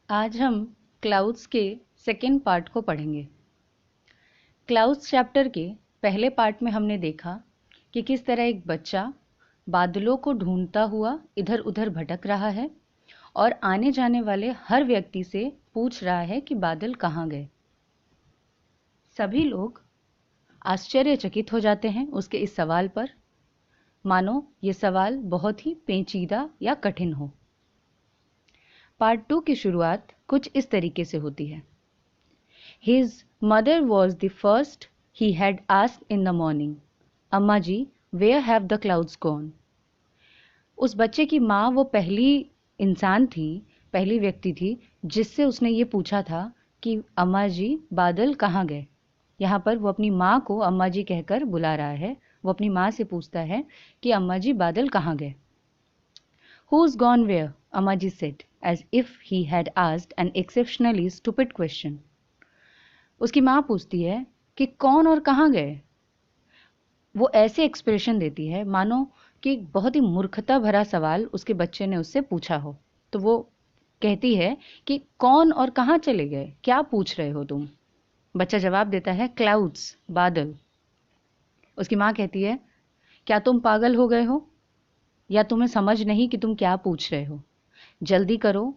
आज हम क्लाउड्स के सेकेंड पार्ट को पढ़ेंगे। क्लाउड्स चैप्टर के पहले पार्ट में हमने देखा कि किस तरह एक बच्चा बादलों को ढूंढता हुआ इधर उधर भटक रहा है और आने जाने वाले हर व्यक्ति से पूछ रहा है कि बादल कहाँ गए। सभी लोग आश्चर्यचकित हो जाते हैं उसके इस सवाल पर, मानो ये सवाल बहुत ही पेचीदा या कठिन हो। पार्ट 2 की शुरुआत कुछ इस तरीके से होती है। His mother was the first he had asked in the morning, अम्मा जी, where have the clouds gone? उस बच्चे की माँ वो पहली इंसान थी, पहली व्यक्ति थी जिससे उसने ये पूछा था कि अम्मा जी बादल कहाँ गए। यहाँ पर वो अपनी माँ को अम्मा जी कहकर बुला रहा है। वो अपनी माँ से पूछता है कि अम्मा जी बादल कहाँ गए। Who's gone where? अम्मा जी said, as if he had asked an exceptionally stupid question. उसकी माँ पूछती है कि कौन और कहाँ गए। वो ऐसे एक्सप्रेशन देती है मानो कि बहुत ही मूर्खता भरा सवाल उसके बच्चे ने उससे पूछा हो। तो वो कहती है कि कौन और कहाँ चले गए, क्या पूछ रहे हो तुम। बच्चा जवाब देता है क्लाउड्स, बादल। उसकी माँ कहती है क्या तुम पागल हो गए हो या तुम्हें समझ नहीं कि तुम क्या पूछ रहे हो। जल्दी करो,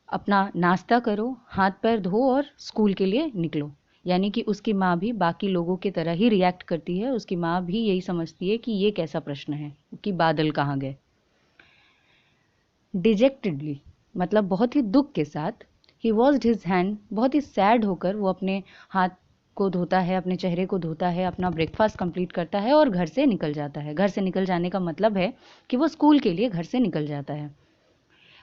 अपना नाश्ता करो, हाथ पैर धो और स्कूल के लिए निकलो। यानी कि उसकी माँ भी बाकी लोगों की तरह ही रिएक्ट करती है। उसकी माँ भी यही समझती है कि ये कैसा प्रश्न है कि बादल कहाँ गए। डिजेक्टेडली मतलब बहुत ही दुख के साथ, ही वॉश्ड हिज हैंड, बहुत ही सैड होकर वो अपने हाथ को धोता है, अपने चेहरे को धोता है, अपना ब्रेकफास्ट कंप्लीट करता है और घर से निकल जाता है। घर से निकल जाने का मतलब है कि वो स्कूल के लिए घर से निकल जाता है।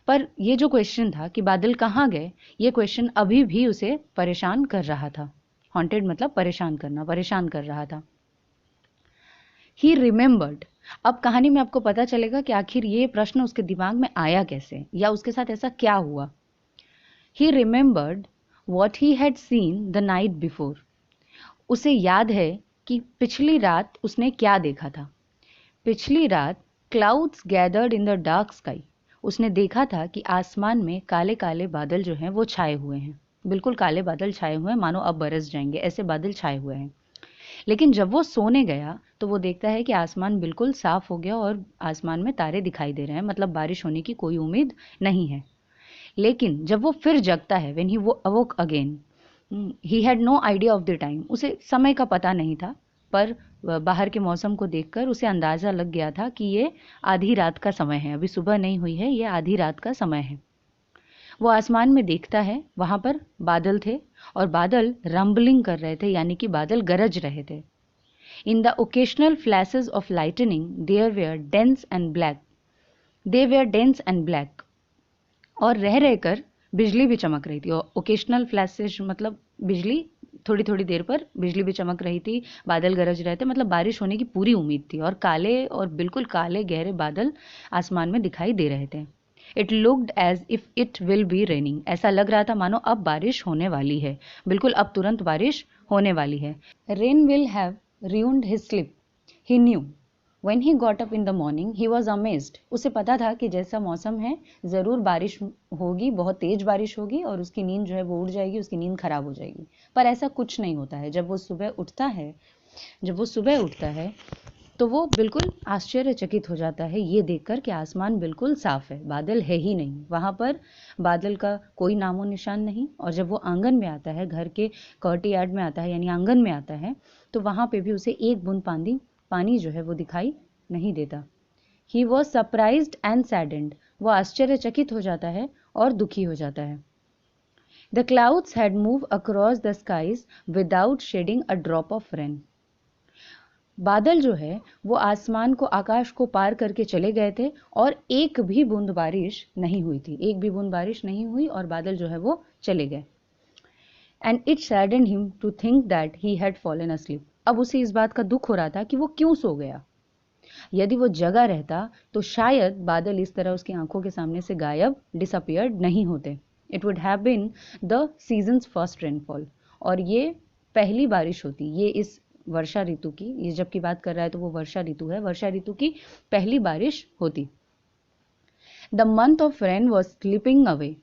पर ये जो क्वेश्चन था कि बादल कहाँ गए, ये क्वेश्चन अभी भी उसे परेशान कर रहा था। हॉन्टेड मतलब परेशान करना, परेशान कर रहा था। ही रिमेंबर्ड, अब कहानी में आपको पता चलेगा कि आखिर ये प्रश्न उसके दिमाग में आया कैसे या उसके साथ ऐसा क्या हुआ। ही remembered what he had seen the night before, उसे याद है कि पिछली रात उसने क्या देखा था। पिछली रात clouds gathered in the dark sky, उसने देखा था कि आसमान में काले काले बादल जो हैं वो छाए हुए हैं। बिल्कुल काले बादल छाए हुए हैं, मानो अब बरस जाएंगे, ऐसे बादल छाए हुए हैं। लेकिन जब वो सोने गया तो वो देखता है कि आसमान बिल्कुल साफ हो गया और आसमान में तारे दिखाई दे रहे हैं, मतलब बारिश होने की कोई उम्मीद नहीं है। लेकिन जब वो फिर जगता है, व्हेन ही वो awoke again, he had no idea of the time, उसे समय का पता नहीं था। पर बाहर के मौसम को देखकर उसे अंदाज़ा लग गया था कि ये आधी रात का समय है, अभी सुबह नहीं हुई है, ये आधी रात का समय है। वो आसमान में देखता है, वहाँ पर बादल थे और बादल रंबलिंग कर रहे थे, यानी कि बादल गरज रहे थे। In the occasional flashes of lightning there were dense and black, they were dense and black, और रह रहकर बिजली भी चमक रही थी। और ओकेशनल फ्लैशेस मतलब बिजली, थोड़ी थोड़ी देर पर बिजली भी चमक रही थी, बादल गरज रहे थे, मतलब बारिश होने की पूरी उम्मीद थी। और काले और बिल्कुल काले गहरे बादल आसमान में दिखाई दे रहे थे। It looked as if it will be raining, ऐसा लग रहा था मानो अब बारिश होने वाली है, बिल्कुल अब तुरंत बारिश होने वाली है। Rain will have ruined his sleep, he knew. When he got up in the morning, he was amazed. उसे पता था कि जैसा मौसम है ज़रूर बारिश होगी, बहुत तेज बारिश होगी और उसकी नींद जो है वो उड़ जाएगी, उसकी नींद खराब हो जाएगी। पर ऐसा कुछ नहीं होता है। जब वो सुबह उठता है तो वो बिल्कुल आश्चर्यचकित हो जाता है ये देखकर कि आसमान बिल्कुल साफ है, बादल है ही नहीं, वहाँ पर बादल का कोई नामो निशान नहीं। और जब वो आंगन में आता है, घर के कर्टयार्ड में आता है, यानी आंगन में आता है, तो वहाँ पे भी उसे एक बूंद पानी जो है वो दिखाई नहीं देता। He was surprised and saddened, वो आश्चर्यचकित हो जाता है और दुखी हो जाता है। The clouds had move across the skies without shedding a drop of rain, बादल जो है वो आसमान को, आकाश को पार करके चले गए थे और एक भी बूंद बारिश नहीं हुई थी, एक भी बूंद बारिश नहीं हुई और बादल जो है वो चले गए। And it saddened him to think that he had fallen asleep, अब उसे इस बात का दुख हो रहा था कि वो क्यों सो गया। यदि वो जगा रहता तो शायद बादल इस तरह उसकी आंखों के सामने से गायब, डिसअपियर्ड नहीं होते। It would have been the season's first rainfall, और ये पहली बारिश होती, ये इस वर्षा ऋतु की, ये जब की बात कर रहा है तो वो वर्षा ऋतु है, वर्षा ऋतु की पहली बारिश होती। The month of rain was slipping away,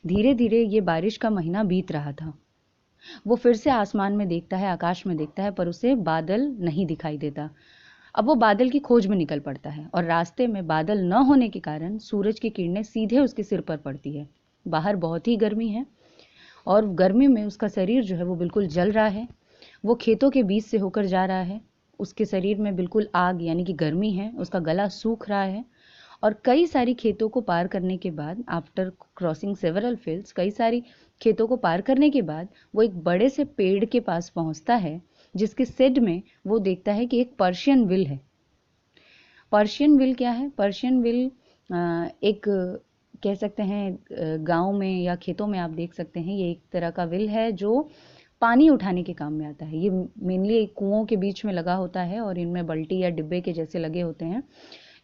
धीरे धीरे ये बारिश का महीना बीत रहा था। वो फिर से आसमान में देखता है, आकाश में देखता है, पर उसे बादल नहीं दिखाई देता। अब वो बादल की खोज में निकल पड़ता है और रास्ते में बादल न होने के कारण सूरज की किरणें सीधे उसके सिर पर पड़ती है। बाहर बहुत ही गर्मी है और गर्मी में उसका शरीर जो है वो बिल्कुल जल रहा है। वो खेतों के बीच से होकर जा रहा है, उसके शरीर में बिल्कुल आग यानी कि गर्मी है, उसका गला सूख रहा है। और कई सारी खेतों को पार करने के बाद, आफ्टर क्रॉसिंग सेवरल फील्ड्स, कई सारी खेतों को पार करने के बाद वो एक बड़े से पेड़ के पास पहुंचता है, जिसके सिड में वो देखता है कि एक पर्शियन विल है। पर्शियन विल क्या है? पर्शियन विल एक कह सकते हैं गांव में या खेतों में आप देख सकते हैं, ये एक तरह का विल है जो पानी उठाने के काम में आता है। ये मेनली कुओं के बीच में लगा होता है और इनमें बल्टी या डिब्बे के जैसे लगे होते हैं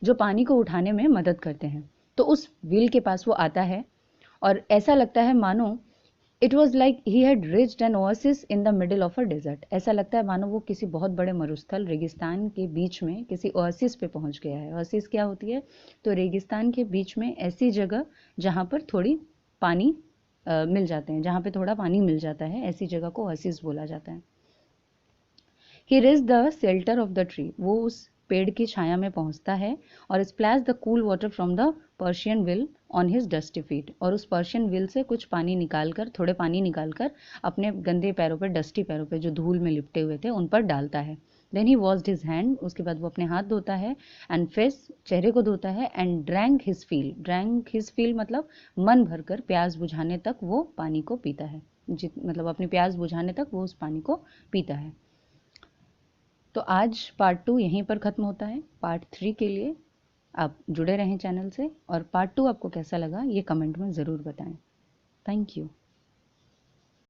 जो पानी को उठाने में मदद करते हैं। तो उस व्हील के पास वो आता है और ऐसा लगता है मानो it was like he had reached an oasis in the middle of a desert. ऐसा लगता है मानो वो किसी बहुत बड़े मरुस्थल रेगिस्तान के बीच में किसी ओएसिस पे पहुंच गया है। ओएसिस क्या होती है? तो रेगिस्तान के बीच में ऐसी जगह जहां पर थोड़ी पानी मिल जाते हैं, जहां पे थोड़ा पानी मिल जाता है, ऐसी जगह को ओएसिस बोला जाता है। ही reached the shelter of the tree. वो उस पेड़ की छाया में पहुंचता है और splash the cool water from the Persian will on his dusty feet. और उस पर्शियन विल से कुछ पानी निकालकर, थोड़े पानी निकालकर अपने गंदे पैरों पर, डस्टी पैरों पर जो धूल में लिपटे हुए थे उन पर डालता है। Then he washed his hand. उसके बाद वो अपने हाथ धोता है, एंड फेस, चेहरे को धोता है, and drank his feel. Drank his feel मतलब मन भरकर, प्यास बुझाने तक वो पानी को पीता है। मतलब अपनी प्यास बुझाने तक वो उस पानी को पीता है। तो आज पार्ट 2 यहीं पर ख़त्म होता है। पार्ट 3 के लिए आप जुड़े रहें चैनल से, और पार्ट 2 आपको कैसा लगा ये कमेंट में ज़रूर बताएं। Thank you.